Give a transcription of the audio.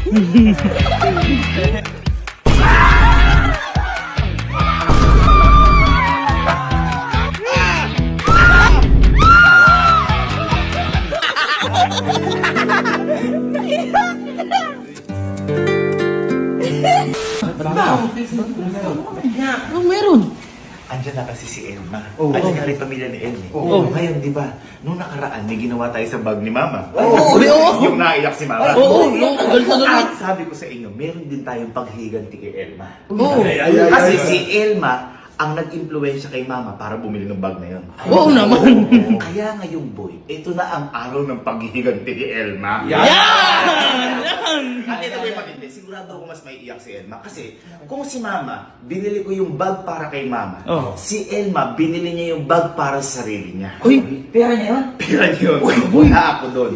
Anong meron? Andiyan na kasi si Elma. Oh. Andiyan na rin pamilya ni Elmi. Oh. Ngayon, di ba, nung nakaraan, may ginawa tayo sa bag ni Mama. Oo. Yung naiyak si Mama. Oo, galit na galit. At sabi ko sa inyo, meron din tayong paghiganti kay Elma. Oo. Kasi si Elma ang nag-impluwensya kay Mama para bumili ng bag na yun. Oo naman. Kaya ngayong boy, ito na ang araw ng paghiganti ni Elma. Yan! At ito ba yung matindi? Sigurado ako mas may iyak si Elma. Kasi kung si Mama, binili ko yung bag para kay Mama. Oh. Si Elma, binili niya yung bag para sa sarili niya. Uy, pera niya yun? Pira niyo yun. Wala ako doon.